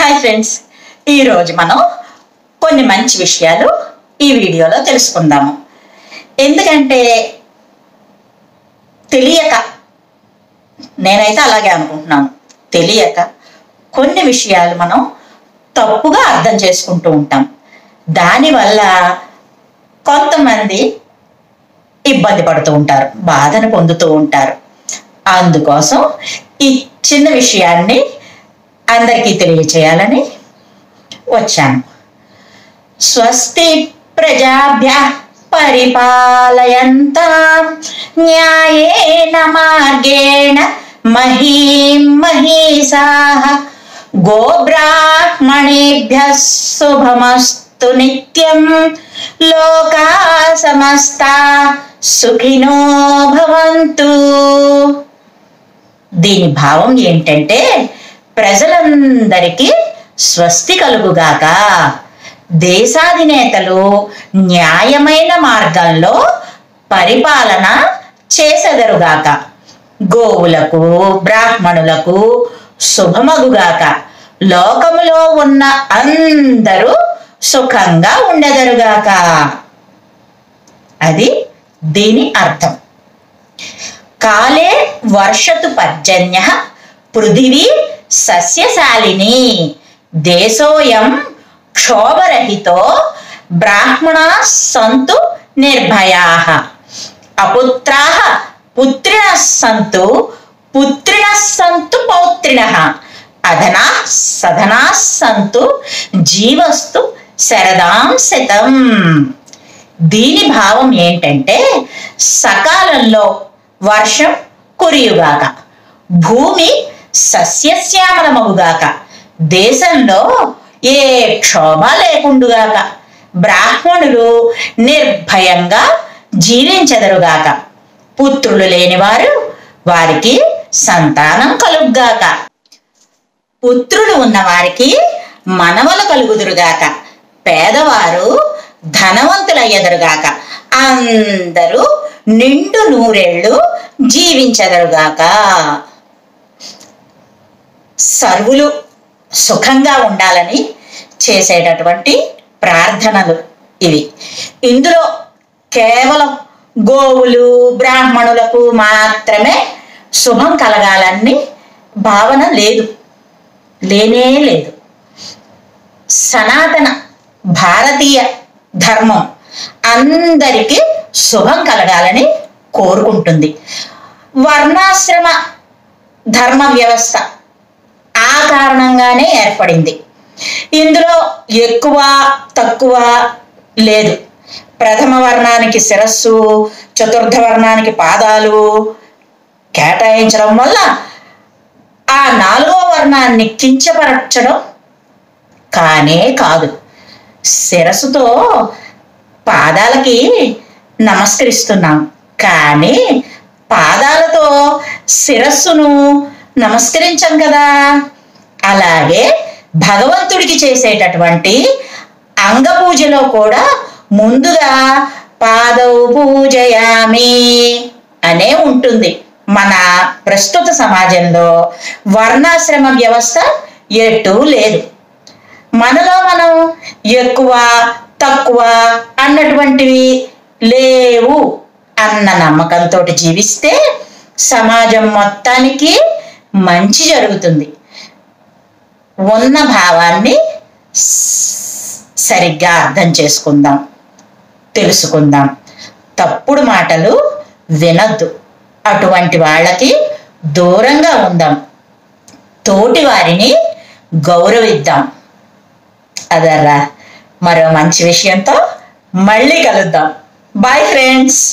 Hi friends, ఈరోజు మనం కొన్ని మంచి విషయాలు ఈ వీడియోలో తెలుసుకుందాము. ఎందుకంటే తెలియక, నేనైతే అలాగే అనుకుంటున్నాను, తెలియక కొన్ని విషయాలు మనం తప్పుగా అర్థం చేసుకుంటూ ఉంటాం. దానివల్ల కొంతమంది ఇబ్బంది పడుతూ ఉంటారు, బాధను పొందుతూ ఉంటారు. అందుకోసం ఈ చిన్న విషయాన్ని అందరికీ తెలియచేయాలని వచ్చాను. స్వస్తి ప్రజాభ్యః పరిపాలయంతాం న్యాయేన మార్గేణ మహీం మహీసాః గోబ్రాహ్మణేభ్యః శుభమస్తు నిత్యం లోకాః సమస్తాః సుఖినో భవంతు. దీని భావం ఏంటంటే, ప్రజలందరికీ స్వస్తి కలుగుగాక, దేశాధినేతలు న్యాయమైన మార్గంలో పరిపాలన చేసెదరుగాక, గోవులకు బ్రాహ్మణులకు శుభమగుగాక, లోకములో ఉన్న అందరూ సుఖంగా ఉండెదరుగాక. అది దీని అర్థం. కాలే వర్షతు పర్జన్యః పృథివీ సస్యశాలిని దేశోయం క్షోభరహితో బ్రాహ్మణాః సంతు నిర్భయాః అపుత్రాః పుత్రిణః సంతు పుత్రిణః సంతు పౌత్రిణః అధనాః సధనాః సంతు జీవస్తు శరదాం శతం. దీని భావం ఏంటంటే, సకాలంలో వర్షం కురియుగాక, భూమి సస్యశ్యామలమగుగాక, దేశంలో ఏ క్షోభ లేకుండుగాక, బ్రాహ్మణులు నిర్భయంగా జీవించెదరుగాక, పుత్రులు లేనివారు వారికి సంతానం కలుగుగాక, పుత్రులు ఉన్నవారికి మనవలు కలుగుదురుగాక, పేదవారు ధనవంతులయ్యెదరుగాక, అందరూ నిండు నూరేళ్లు జీవించెదరుగాక. సర్వులు సుఖంగా ఉండాలని చేసేటటువంటి ప్రార్థనలు ఇవి. ఇందులో కేవలం గోవులు బ్రాహ్మణులకు మాత్రమే శుభం కలగాలని భావన లేదు, లేనే లేదు. సనాతన భారతీయ ధర్మం అందరికీ శుభం కలగాలని కోరుకుంటుంది. వర్ణాశ్రమ ధర్మ వ్యవస్థ ఆ కారణంగానే ఏర్పడింది. ఇందులో ఎక్కువ తక్కువ లేదు. ప్రథమ వర్ణానికి శిరస్సు, చతుర్థ వర్ణానికి పాదాలు కేటాయించడం వల్ల ఆ నాలుగో వర్ణాన్ని కించపరచడం కానే కాదు. శిరస్సుతో పాదాలకి నమస్కరిస్తున్నాం, కానీ పాదాలతో శిరస్సును నమస్కరించాం కదా. అలాగే భగవంతుడికి చేసేటటువంటి అంగ పూజలో కూడా ముందుగా పాదౌ పూజయామి అనే ఉంటుంది. మన ప్రస్తుత సమాజంలో వర్ణాశ్రమ వ్యవస్థ ఎటూ లేదు. మనలో మనం ఎక్కువ తక్కువ అన్నటువంటివి లేవు అన్న నమ్మకంతో జీవిస్తే సమాజం మొత్తానికి మంచి జరుగుతుంది. ఉన్న భావాన్ని సరిగ్గా అర్థం చేసుకుందాం, తెలుసుకుందాం. తప్పుడు మాటలు వినొద్దు, అటువంటి వాళ్ళకి దూరంగా ఉందాం, తోటి వారిని గౌరవిద్దాం. అదర్రా, మరో మంచి విషయంతో మళ్ళీ కలుద్దాం. Bye friends.